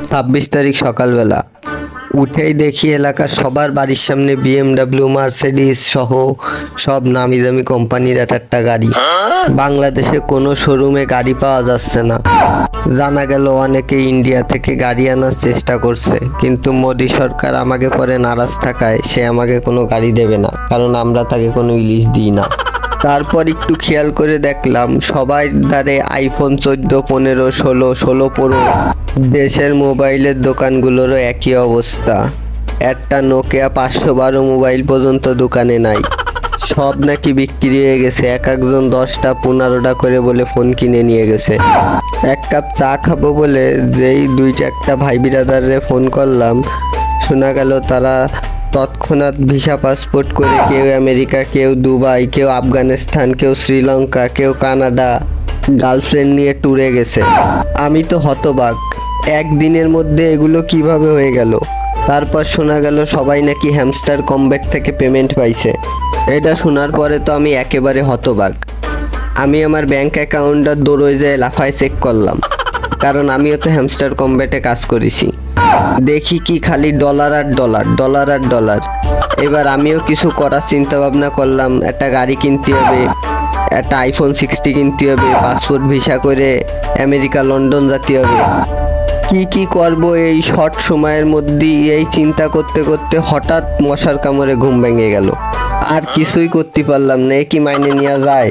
26 তারিখ সকালবেলা উঠেই দেখি এলাকার সবার বাড়ির সামনে বিএমডাব্লিউ, মার্সিডিজ সহ সব নামি দামি কোম্পানির একটা গাড়ি। বাংলাদেশে কোনো শোরুমে গাড়ি পাওয়া যাচ্ছে না। জানা গেল অনেকে ইন্ডিয়া থেকে গাড়ি আনার চেষ্টা করছে, কিন্তু মোদি সরকার আমাকে পরে নারাজ থাকায় সে আমাকে কোনো গাড়ি দেবে না, কারণ আমরা তাকে কোনো ইলিশ দিই না। তারপর একটু খেয়াল করে দেখলাম সবাই দ্বারে আইফোন 14, 15, 16 প্রো। দেশের মোবাইলের দোকানগুলোরও একই অবস্থা। একটা নোকিয়া 512 মোবাইল পর্যন্ত দোকানে নাই। সব নাকি বিক্রি হয়ে গেছে। একজন 10টা 15টা করে বলে ফোন কিনে নিয়ে গেছে। এক কাপ চা খাবো বলে যেই 2-4টা ভাই বিরাদারে ফোন করলাম, শোনা গেল তারা তৎক্ষণাৎ ভিসা পাসপোর্ট করে কেউ আমেরিকা, কেউ দুবাই, কেউ আফগানিস্তান, কেউ শ্রীলঙ্কা, কেউ কানাডা গার্লফ্রেন্ড নিয়ে ট্যুরে গেছে। আমি তো হতবাক, একদিনের মধ্যে এগুলো কিভাবে হয়ে গেল। তারপর শোনা গেল সবাই নাকি হ্যামস্টার কমব্যাট থেকে পেমেন্ট পাইছে। এটা শোনার পরে তো আমি একেবারে হতবাক। আমি আমার ব্যাংক অ্যাকাউন্টটা দৌড়ে যেয়ে লাফায় চেক করলাম, কারণ আমিও তো হ্যামস্টার কমব্যাটে কাজ করেছি। দেখি কি খালি ডলার আর ডলার, ডলার আর ডলার। এবার আমিও কিছু করার চিন্তা ভাবনা করলাম। একটা গাড়ি কিনতে হবে, একটা আইফোন 60 কিনতে হবে, পাসপোর্ট ভিসা করে আমেরিকা, লন্ডন যেতে হবে। কি করব এই শর্ট সময়ের মধ্যেই এই চিন্তা করতে করতে হঠাৎ মশার কামড়ে ঘুম ভেঙে গেল। আর কিছুই করতে পারলাম না। এ কি মাইনে নেওয়া যায়?